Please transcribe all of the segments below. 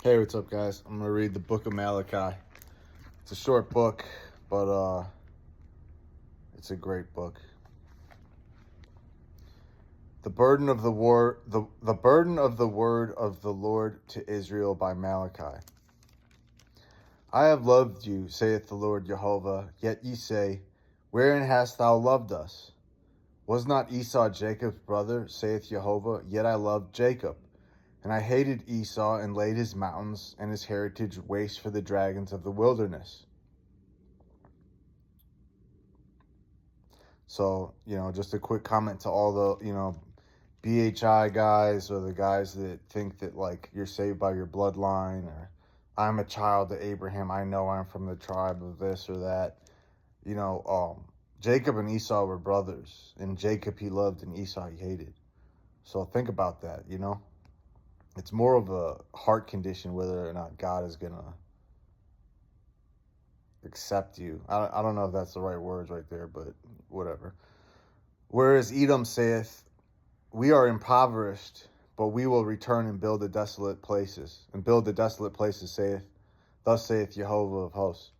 Hey, what's up, guys? I'm gonna read the book of Malachi. It's a short book, but it's a great book. The burden of the burden of the word of the Lord to Israel by Malachi. I have loved you, saith the Lord Jehovah. Yet ye say, Wherein hast thou loved us? Was not Esau Jacob's brother, saith Jehovah? Yet I loved Jacob. And I hated Esau, and laid his mountains and his heritage waste for the dragons of the wilderness. So, just a quick comment to all the, BHI guys, or the guys that think that, like, you're saved by your bloodline, or I'm a child of Abraham, I know I'm from the tribe of this or that. Jacob and Esau were brothers, and Jacob he loved and Esau he hated. So think about that, It's more of a heart condition whether or not God is going to accept you. I don't know if that's the right words right there, but whatever. Whereas Edom saith, We are impoverished, but we will return and build the desolate places. And build the desolate places, thus saith Jehovah of hosts.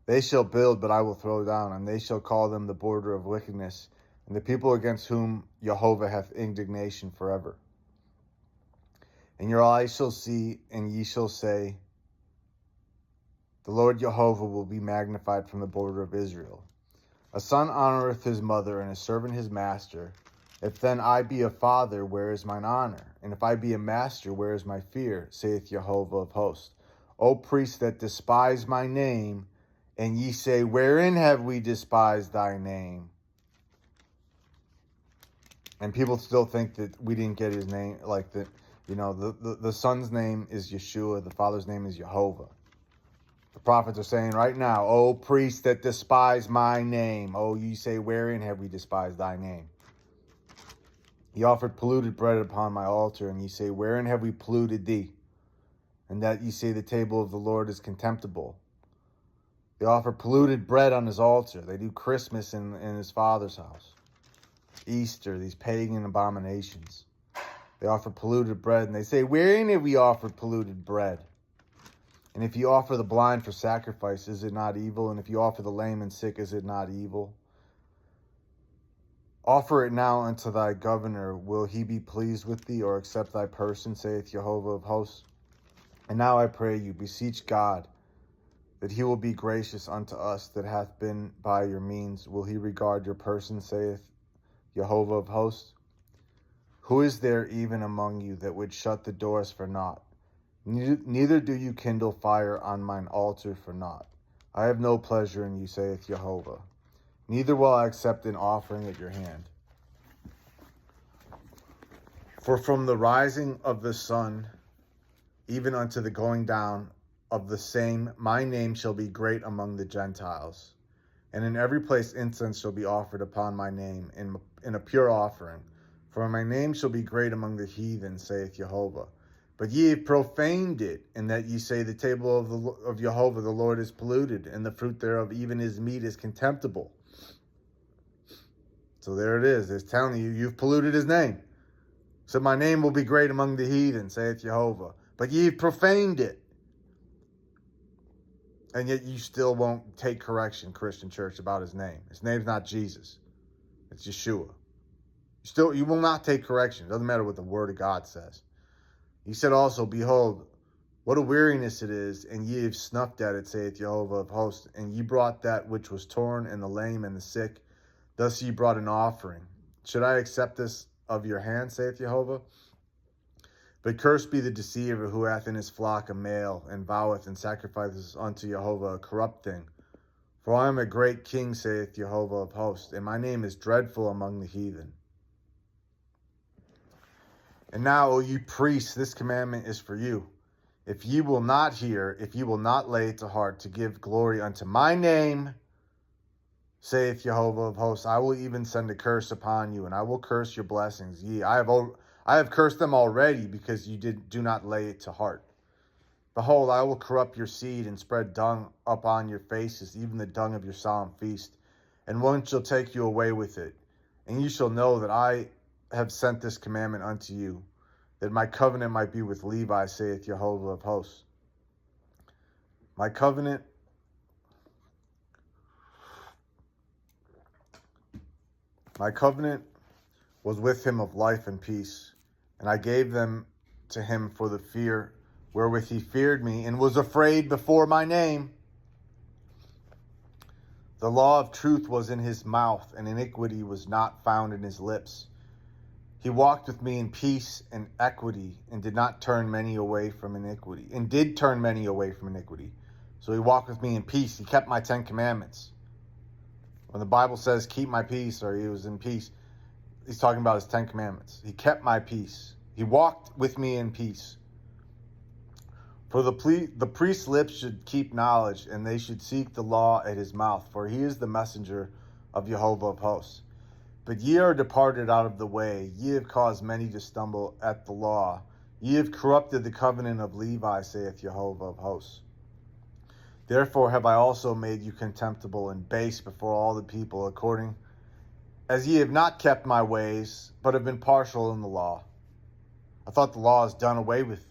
They shall build, but I will throw down, and they shall call them the border of wickedness, and the people against whom Jehovah hath indignation forever. And your eyes shall see, and ye shall say, The Lord Jehovah will be magnified from the border of Israel. A son honoreth his mother, and a servant his master. If then I be a father, where is mine honor? And if I be a master, where is my fear? Saith Jehovah of hosts. O priests that despise my name, and ye say, Wherein have we despised thy name? And people still think that we didn't get his name, like that, the son's name is Yeshua, the father's name is Jehovah. The prophets are saying right now, O priests that despise my name, O ye say, Wherein have we despised thy name? Ye offered polluted bread upon my altar, and ye say, Wherein have we polluted thee? And that ye say, The table of the Lord is contemptible. They offer polluted bread on his altar. They do Christmas in his father's house. Easter, these pagan abominations. They offer polluted bread, and they say, Wherein have we offered polluted bread? And if you offer the blind for sacrifice, is it not evil? And if you offer the lame and sick, is it not evil? Offer it now unto thy governor. Will he be pleased with thee, or accept thy person, saith Jehovah of hosts? And now I pray you, beseech God, that he will be gracious unto us that hath been by your means. Will he regard your person, saith Jehovah of hosts? Who is there even among you that would shut the doors for naught? Neither do you kindle fire on mine altar for naught. I have no pleasure in you, saith Jehovah. Neither will I accept an offering at your hand. For from the rising of the sun, even unto the going down of the same, my name shall be great among the Gentiles. And in every place incense shall be offered upon my name in a pure offering. For my name shall be great among the heathen, saith Jehovah. But ye have profaned it, in that ye say, The table of Jehovah the Lord is polluted, and the fruit thereof, even his meat, is contemptible. So there it is. It's telling you, you've polluted his name. So my name will be great among the heathen, saith Jehovah. But ye have profaned it. And yet you still won't take correction, Christian church, about his name. His name's not Jesus. It's Yeshua. You will not take correction. It doesn't matter what the word of God says. He said also, Behold, what a weariness it is, and ye have snuffed at it, saith Jehovah of hosts. And ye brought that which was torn, and the lame, and the sick. Thus ye brought an offering. Should I accept this of your hand, saith Jehovah? But cursed be the deceiver who hath in his flock a male, and voweth and sacrifices unto Jehovah a corrupt thing. For I am a great king, saith Jehovah of hosts, and my name is dreadful among the heathen. And now, O ye priests, this commandment is for you. If ye will not hear, if ye will not lay it to heart to give glory unto my name, saith Jehovah of hosts, I will even send a curse upon you, and I will curse your blessings. I have cursed them already, because you do not lay it to heart. Behold, I will corrupt your seed and spread dung upon your faces, even the dung of your solemn feast. And one shall take you away with it. And you shall know that I have sent this commandment unto you, that my covenant might be with Levi, saith Jehovah of hosts. My covenant was with him of life and peace, and I gave them to him for the fear wherewith he feared me, and was afraid before my name. The law of truth was in his mouth, and iniquity was not found in his lips. He walked with me in peace and equity, and did not turn many away from iniquity, and did turn many away from iniquity. So he walked with me in peace. He kept my 10 commandments. When the Bible says keep my peace, or he was in peace, he's talking about his 10 commandments. He kept my peace. He walked with me in peace. For the priest's lips should keep knowledge, and they should seek the law at his mouth, for he is the messenger of Jehovah of hosts. But ye are departed out of the way. Ye have caused many to stumble at the law. Ye have corrupted the covenant of Levi, saith Jehovah of hosts. Therefore have I also made you contemptible and base before all the people, according as ye have not kept my ways, but have been partial in the law. I thought the law is done away with.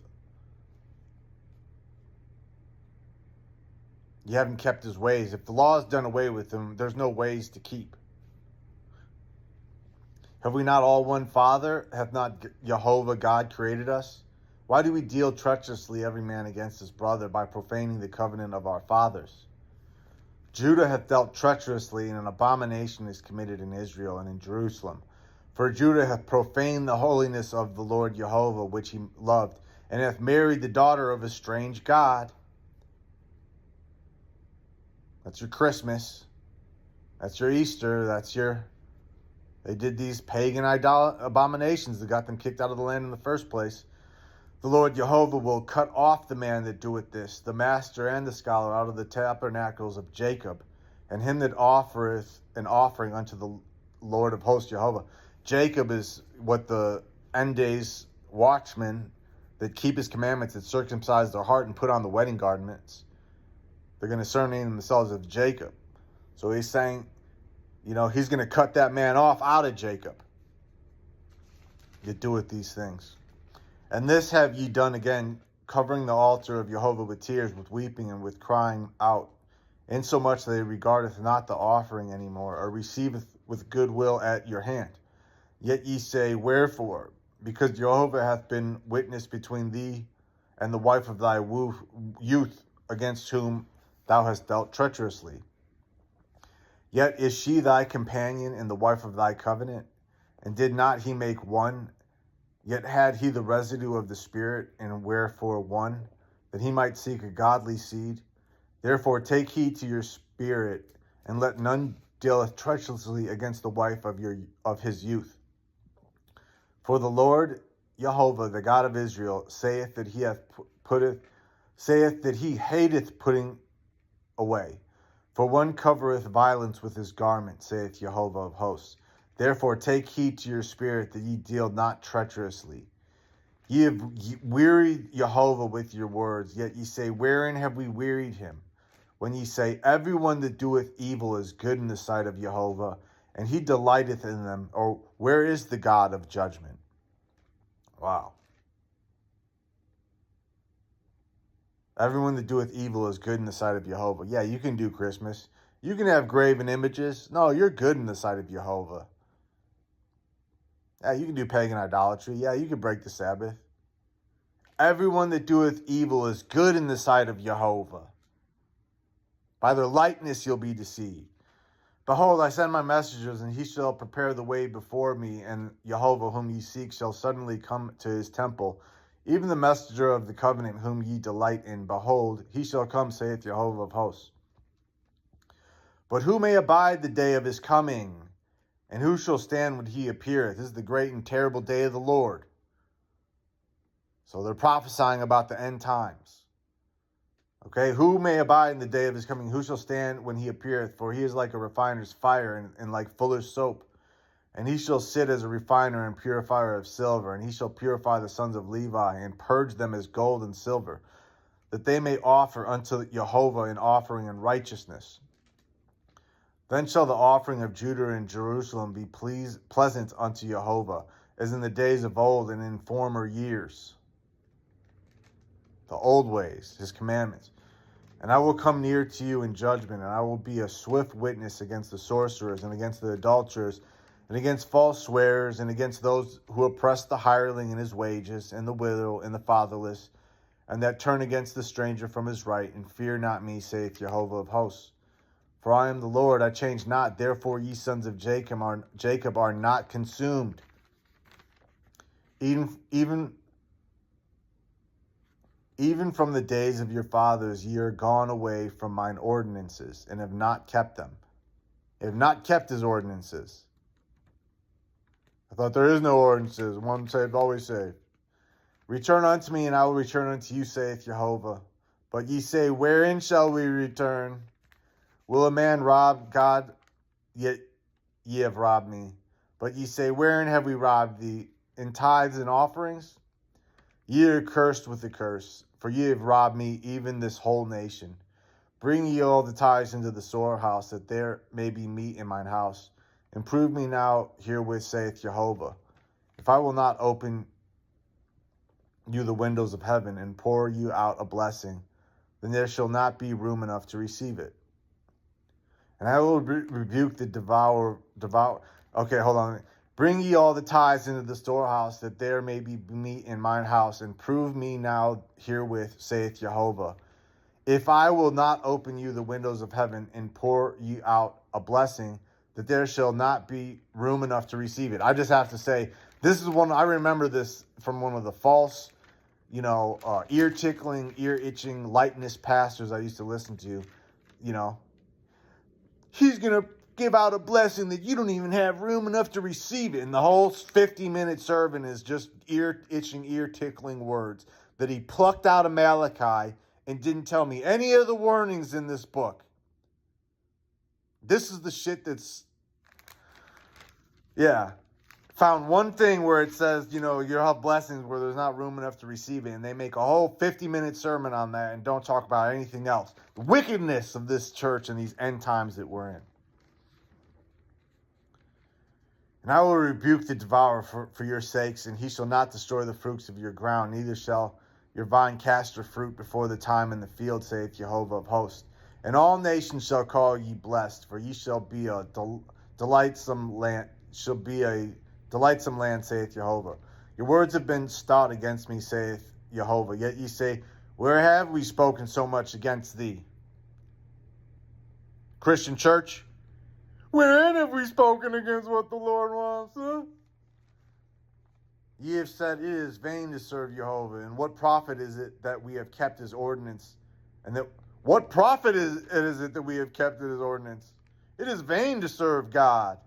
You haven't kept his ways. If the law is done away with him, there's no ways to keep. Have we not all one Father? Hath not Jehovah God created us? Why do we deal treacherously every man against his brother by profaning the covenant of our fathers? Judah hath dealt treacherously, and an abomination is committed in Israel and in Jerusalem. For Judah hath profaned the holiness of the Lord Jehovah, which he loved, and hath married the daughter of a strange god. That's your Christmas. That's your Easter. They did these pagan abominations that got them kicked out of the land in the first place. The Lord Jehovah will cut off the man that doeth this, the master and the scholar, out of the tabernacles of Jacob, and him that offereth an offering unto the Lord of hosts Jehovah. Jacob is what the end days watchmen that keep his commandments, that circumcise their heart and put on the wedding garments. They're going to surname themselves as Jacob. So he's saying, he's going to cut that man off out of Jacob. You doeth these things. And this have ye done again, covering the altar of Jehovah with tears, with weeping, and with crying out, insomuch that he regardeth not the offering any more, or receiveth with goodwill at your hand. Yet ye say, wherefore? Because Jehovah hath been witness between thee and the wife of thy youth, against whom thou hast dealt treacherously. Yet is she thy companion and the wife of thy covenant? And did not he make one? Yet had he the residue of the Spirit, and wherefore one? That he might seek a godly seed. Therefore take heed to your spirit, and let none dealeth treacherously against the wife of his youth. For the Lord Jehovah, the God of Israel, saith that he hateth putting away. For one covereth violence with his garment, saith Jehovah of hosts. Therefore take heed to your spirit, that ye deal not treacherously. Ye have wearied Jehovah with your words, yet ye say, wherein have we wearied him? When ye say, everyone that doeth evil is good in the sight of Jehovah, and he delighteth in them. Or where is the God of judgment? Wow. Everyone that doeth evil is good in the sight of Jehovah. Yeah, you can do Christmas. You can have graven images. No, you're good in the sight of Jehovah. Yeah, you can do pagan idolatry. Yeah, you can break the Sabbath. Everyone that doeth evil is good in the sight of Jehovah. By their likeness you'll be deceived. Behold, I send my messengers, and he shall prepare the way before me, and Jehovah whom ye seek shall suddenly come to his temple. Even the messenger of the covenant whom ye delight in, behold, he shall come, saith Jehovah of hosts. But who may abide the day of his coming? And who shall stand when he appeareth? This is the great and terrible day of the Lord. So they're prophesying about the end times. Okay, who may abide in the day of his coming? Who shall stand when he appeareth? For he is like a refiner's fire, and like fuller's soap. And he shall sit as a refiner and purifier of silver. And he shall purify the sons of Levi, and purge them as gold and silver, that they may offer unto Jehovah an offering in righteousness. Then shall the offering of Judah and Jerusalem be pleasant unto Jehovah, as in the days of old and in former years. The old ways, his commandments. And I will come near to you in judgment, and I will be a swift witness against the sorcerers, and against the adulterers, and against false swearers, and against those who oppress the hireling in his wages, and the widow, and the fatherless, and that turn against the stranger from his right, and fear not me, saith Jehovah of hosts. For I am the Lord, I change not. Therefore ye sons of Jacob are not consumed. Even from the days of your fathers ye are gone away from mine ordinances, and have not kept them. You have not kept his ordinances. I thought there is no ordinances. One saved, always saved. Return unto me, and I will return unto you, saith Jehovah. But ye say, wherein shall we return? Will a man rob God? Yet ye have robbed me. But ye say, wherein have we robbed thee? In tithes and offerings? Ye are cursed with a curse, for ye have robbed me, even this whole nation. Bring ye all the tithes into the storehouse, that there may be meat in mine house. And prove me now herewith, saith Jehovah. If I will not open you the windows of heaven, and pour you out a blessing, then there shall not be room enough to receive it. And I will rebuke the devour. Okay, hold on. Bring ye all the tithes into the storehouse, that there may be meat in mine house, and prove me now herewith, saith Jehovah. If I will not open you the windows of heaven, and pour you out a blessing, that there shall not be room enough to receive it. I just have to say, this is one, I remember this from one of the false, ear-tickling, ear-itching, lightness pastors I used to listen to. He's going to give out a blessing that you don't even have room enough to receive it. And the whole 50-minute sermon is just ear-itching, ear-tickling words that he plucked out of Malachi and didn't tell me any of the warnings in this book. This is the shit that's, found one thing where it says, you'll have blessings where there's not room enough to receive it. And they make a whole 50-minute sermon on that and don't talk about anything else. The wickedness of this church and these end times that we're in. And I will rebuke the devourer for your sakes, and he shall not destroy the fruits of your ground, neither shall your vine cast her fruit before the time in the field, saith Jehovah of hosts. And all nations shall call ye blessed, for ye shall be a delightsome land, saith Jehovah. Your words have been stout against me, saith Jehovah. Yet ye say, where have we spoken so much against thee? Christian church, wherein have we spoken against what the Lord wants? Huh? Ye have said, it is vain to serve Jehovah. And what profit is it that we have kept his ordinance? And that what profit is it that we have kept his ordinance? It is vain to serve God.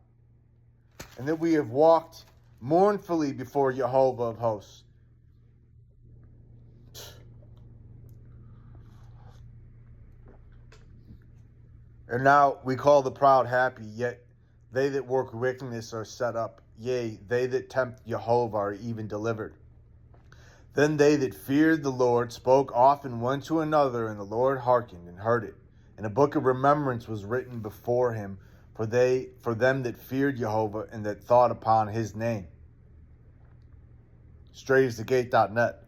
And that we have walked mournfully before Jehovah of hosts. And now we call the proud happy, yet they that work wickedness are set up. Yea, they that tempt Jehovah are even delivered. Then they that feared the Lord spoke often one to another, and the Lord hearkened and heard it. And a book of remembrance was written before him for them that feared Jehovah and that thought upon his name. straightsthegate.net.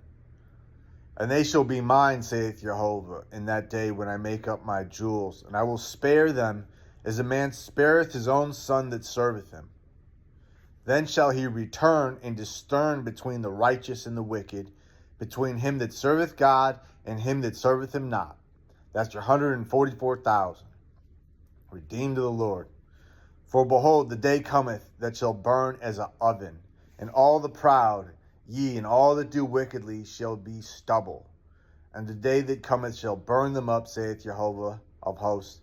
And they shall be mine, saith Jehovah, in that day when I make up my jewels, and I will spare them as a man spareth his own son that serveth him. Then shall he return and discern between the righteous and the wicked, between him that serveth God and him that serveth him not. That's your 144,000, redeemed of the Lord. For behold, the day cometh that shall burn as an oven, and all the proud, ye and all that do wickedly, shall be stubble. And the day that cometh shall burn them up, saith Jehovah of hosts,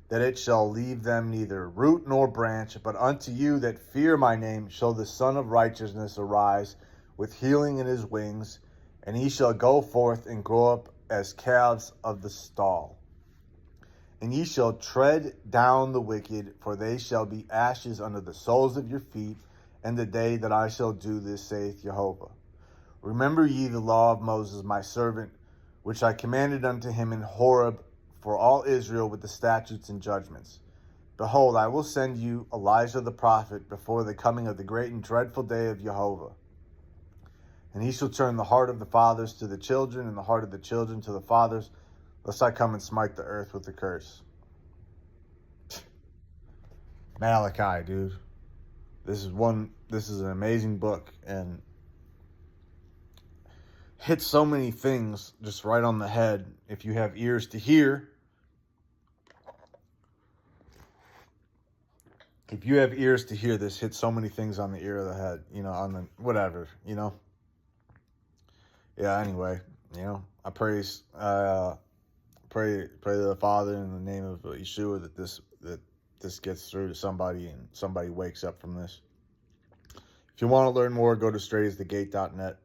that it shall leave them neither root nor branch. But unto you that fear my name shall the Son of Righteousness arise with healing in his wings, and he shall go forth and grow up as calves of the stall. And ye shall tread down the wicked, for they shall be ashes under the soles of your feet, and the day that I shall do this, saith Jehovah. Remember ye the law of Moses my servant, which I commanded unto him in Horeb for all Israel with the statutes and judgments. Behold, I will send you Elijah the prophet before the coming of the great and dreadful day of Jehovah. And he shall turn the heart of the fathers to the children, and the heart of the children to the fathers, lest I come and smite the earth with a curse. Malachi, dude. This is an amazing book, and hits so many things just right on the head. If you have ears to hear, this hits so many things on the ear of the head, on the whatever, Yeah, anyway, I pray to the Father in the name of Yeshua that this gets through to somebody and somebody wakes up from this. If you want to learn more, go to straightasthegate.net.